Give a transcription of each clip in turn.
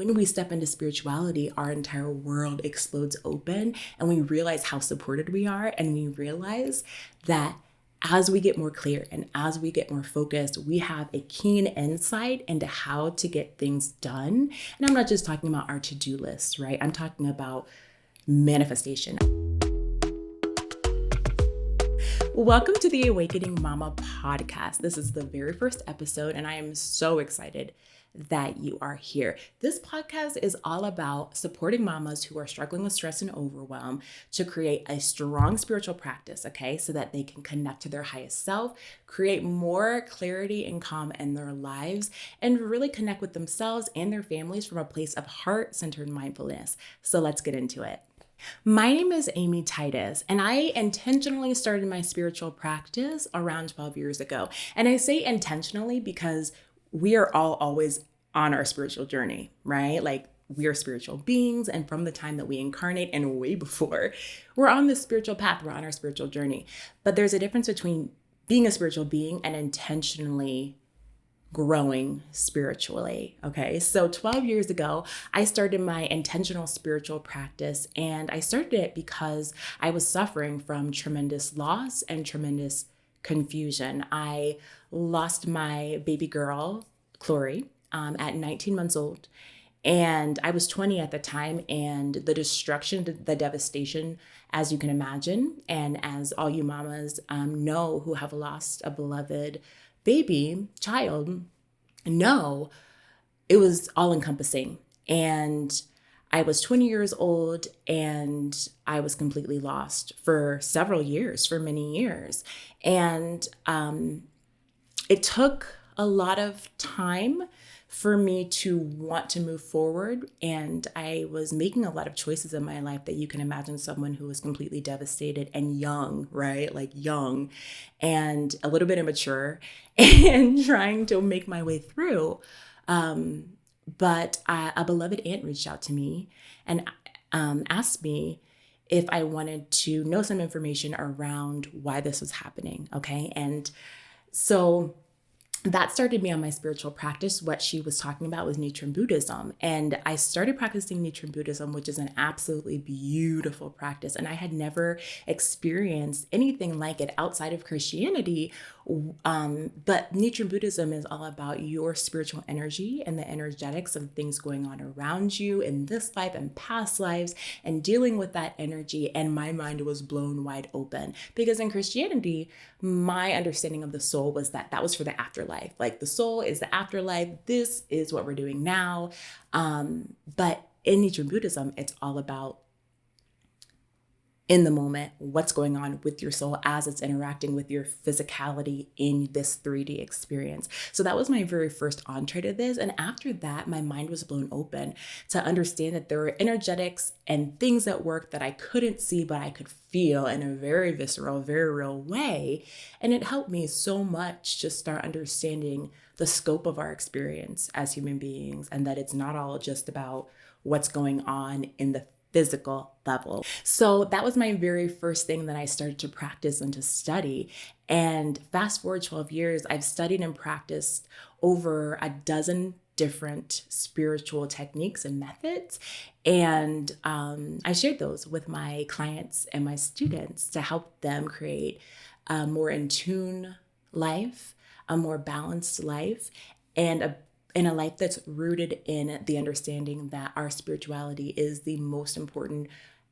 when we step into spirituality, our entire world explodes open and we realize how supported we are. And we realize that as we get more clear and as we get more focused, we have a keen insight into how to get things done. And I'm not just talking about our to-do lists, right? I'm talking about manifestation. Welcome to the Awakening Mama podcast. This is the very first episode, and I am so excited that you are here. This podcast is all about supporting mamas who are struggling with stress and overwhelm to create a strong spiritual practice, okay, so that they can connect to their highest self, create more clarity and calm in their lives, and really connect with themselves and their families from a place of heart-centered mindfulness. So let's get into it. My name is Titus, and I intentionally started my spiritual practice around 12 years ago. And I say intentionally because we are all always on our spiritual journey, right? Like, we are spiritual beings, and from the time that we incarnate and way before, we're on this spiritual path, we're on our spiritual journey. But there's a difference between being a spiritual being and intentionally growing spiritually. Okay. So 12 years ago, I started my intentional spiritual practice, and I started it because I was suffering from tremendous loss and tremendous confusion. I lost my baby girl, Chloe, at 19 months old. And I was 20 at the time, and the destruction, the devastation, as you can imagine, and as all you mamas know who have lost a beloved baby, child, know, it was all encompassing. And I was 20 years old, and I was completely lost for several years, for many years. And it took a lot of time for me to want to move forward. And I was making a lot of choices in my life that you can imagine someone who was completely devastated and young, right? Like young and a little bit immature and trying to make my way through. But a beloved aunt reached out to me and asked me if I wanted to know some information around why this was happening. Okay. And so that started me on my spiritual practice. What she was talking about was Nichiren Buddhism. And I started practicing Nichiren Buddhism, which is an absolutely beautiful practice. And I had never experienced anything like it outside of Christianity. But Nichiren Buddhism is all about your spiritual energy and the energetics of things going on around you in this life and past lives, and dealing with that energy. And my mind was blown wide open, because in Christianity, my understanding of the soul was that that was for the afterlife. Like, the soul is the afterlife. This is what we're doing now. But in Nichiren Buddhism, it's all about in the moment, what's going on with your soul as it's interacting with your physicality in this 3D experience. So that was my very first entree to this. And after that, my mind was blown open to understand that there were energetics and things at work that I couldn't see, but I could feel in a very visceral, very real way. And it helped me so much to start understanding the scope of our experience as human beings, and that it's not all just about what's going on in the physical level. So that was my very first thing that I started to practice and to study. And fast forward 12 years, I've studied and practiced over a dozen different spiritual techniques and methods. And I shared those with my clients and my students to help them create a more in tune life, a more balanced life, and in a life that's rooted in the understanding that our spirituality is the most important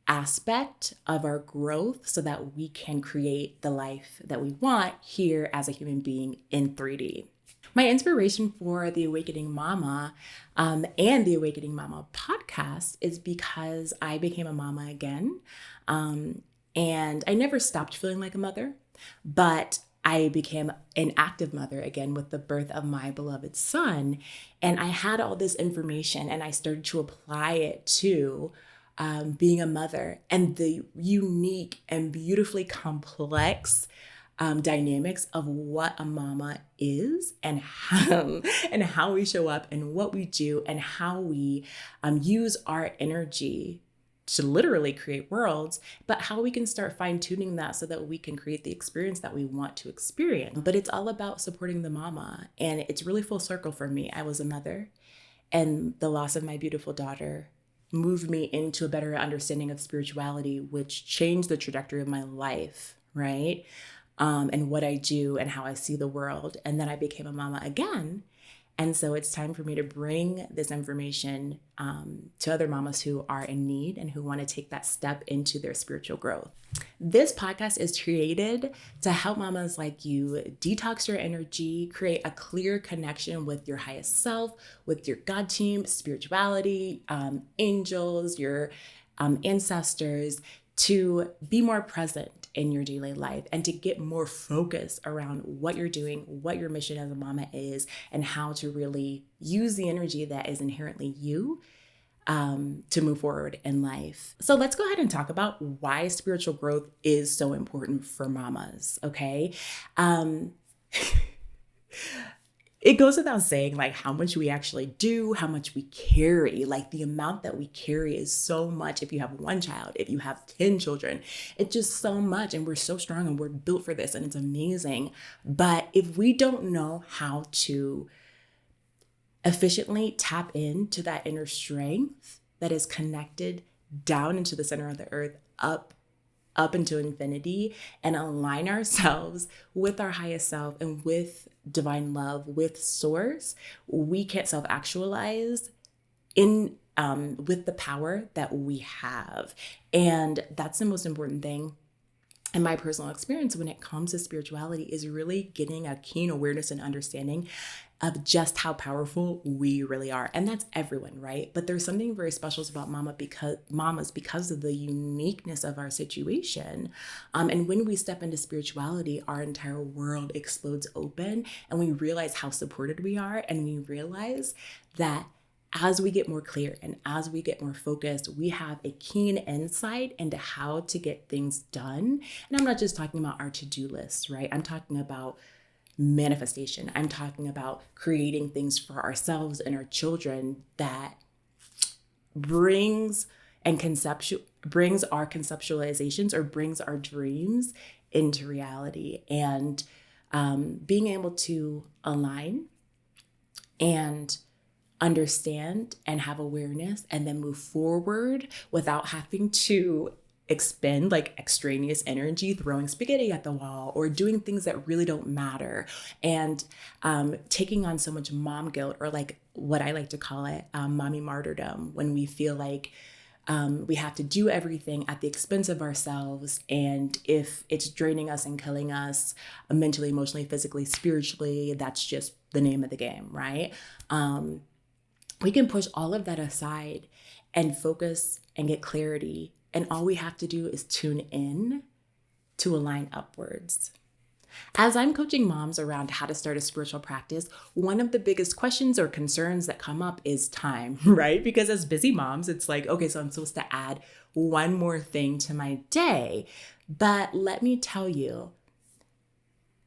aspect of our growth, so that we can create the life that we want here as a human being in 3D. My inspiration for the Awakening Mama and the Awakening Mama podcast is because I became a mama again. And I never stopped feeling like a mother, but I became an active mother again with the birth of my beloved son. And I had all this information, and I started to apply it to being a mother and the unique and beautifully complex dynamics of what a mama is, and how we show up and what we do, and how we use our energy to literally create worlds, but how we can start fine-tuning that so that we can create the experience that we want to experience. But it's all about supporting the mama. And it's really full circle for me. I was a mother, and the loss of my beautiful daughter moved me into a better understanding of spirituality, which changed the trajectory of my life, right? And what I do and how I see the world. And then I became a mama again. And so it's time for me to bring this information to other mamas who are in need and who want to take that step into their spiritual growth. This podcast is created to help mamas like you detox your energy, create a clear connection with your highest self, with your God team, spirituality, angels, your ancestors, to be more present in your daily life and to get more focus around what you're doing, what your mission as a mama is, and how to really use the energy that is inherently you to move forward in life. So let's go ahead and talk about why spiritual growth is so important for mamas, okay? It goes without saying, like, how much we actually do, how much we carry. Like, the amount that we carry is so much. If you have one child, if you have 10 children, it's just so much. And we're so strong and we're built for this and it's amazing. But if we don't know how to efficiently tap into that inner strength that is connected down into the center of the earth, up into infinity, and align ourselves with our highest self and with divine love, with source, we can't self-actualize in with the power that we have. And that's the most important thing in my personal experience when it comes to spirituality, is really getting a keen awareness and understanding of just how powerful we really are. And that's everyone, right? But there's something very special about mamas because of the uniqueness of our situation. And when we step into spirituality, our entire world explodes open and we realize how supported we are. And we realize that as we get more clear and as we get more focused, we have a keen insight into how to get things done. And I'm not just talking about our to-do lists, right? I'm talking about manifestation. I'm talking about creating things for ourselves and our children that brings our conceptualizations or brings our dreams into reality. And being able to align and understand and have awareness and then move forward without having to expend like extraneous energy throwing spaghetti at the wall or doing things that really don't matter, and taking on so much mom guilt, or like what I like to call it, mommy martyrdom, when we feel like we have to do everything at the expense of ourselves. And if it's draining us and killing us mentally, emotionally, physically, spiritually, that's just the name of the game, right? We can push all of that aside and focus and get clarity. And all we have to do is tune in to align upwards. As I'm coaching moms around how to start a spiritual practice, one of the biggest questions or concerns that come up is time, right? Because as busy moms, it's like, okay, so I'm supposed to add one more thing to my day. But let me tell you,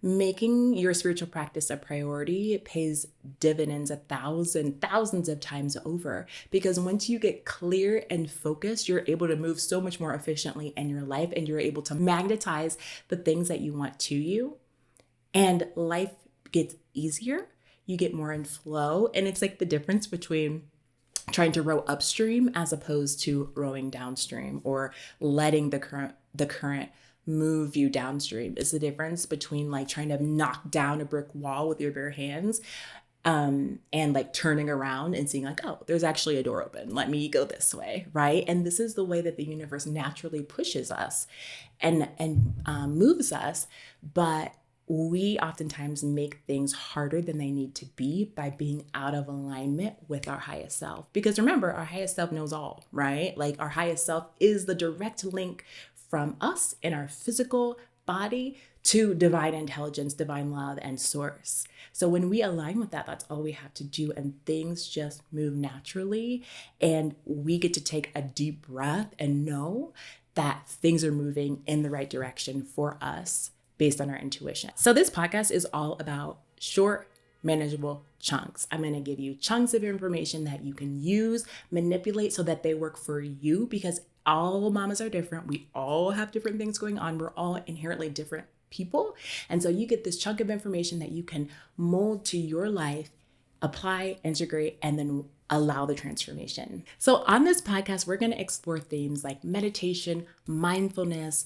making your spiritual practice a priority pays dividends thousands of times over, because once you get clear and focused, you're able to move so much more efficiently in your life, and you're able to magnetize the things that you want to you, and life gets easier. You get more in flow. And it's like the difference between trying to row upstream as opposed to rowing downstream, or letting the current move you downstream. Is the difference between like trying to knock down a brick wall with your bare hands and like turning around and seeing like, oh, there's actually a door open. Let me go this way, right? And this is the way that the universe naturally pushes us and moves us. But we oftentimes make things harder than they need to be by being out of alignment with our highest self. Because remember, our highest self knows all, right? Like our highest self is the direct link from us in our physical body to divine intelligence, divine love, and source. So when we align with that, that's all we have to do, and things just move naturally, and we get to take a deep breath and know that things are moving in the right direction for us based on our intuition. So this podcast is all about short, manageable chunks. I'm going to give you chunks of information that you can use, manipulate so that they work for you, because all mamas are different. We all have different things going on. We're all inherently different people. And so you get this chunk of information that you can mold to your life, apply, integrate, and then allow the transformation. So on this podcast, we're going to explore themes like meditation, mindfulness,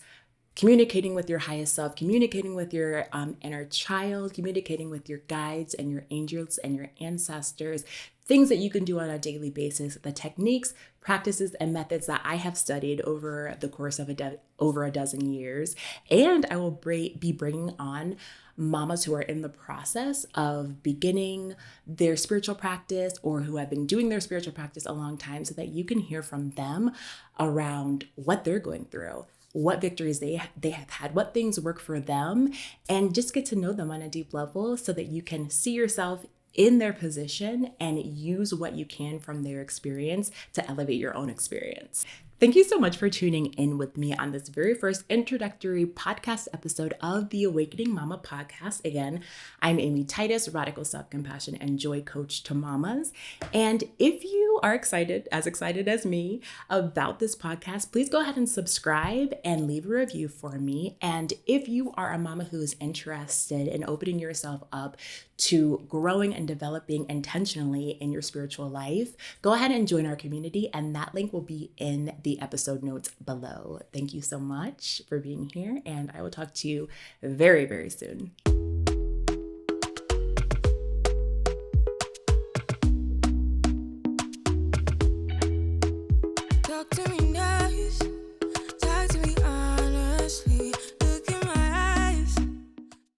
communicating with your highest self, communicating with your inner child, communicating with your guides and your angels and your ancestors, things that you can do on a daily basis, the techniques, practices, and methods that I have studied over the course of over a dozen years. And I will be bringing on mamas who are in the process of beginning their spiritual practice or who have been doing their spiritual practice a long time so that you can hear from them around what they're going through, what victories they have had, what things work for them, and just get to know them on a deep level so that you can see yourself in their position and use what you can from their experience to elevate your own experience. Thank you so much for tuning in with me on this very first introductory podcast episode of the Awakening Mama podcast. Again, I'm Amy Titus, radical self-compassion and joy coach to mamas. And if you are excited as me about this podcast, please go ahead and subscribe and leave a review for me. And if you are a mama who is interested in opening yourself up to growing and developing intentionally in your spiritual life, go ahead and join our community, and that link will be in the episode notes below. Thank you so much for being here, and I will talk to you very, very soon. Talk to me now.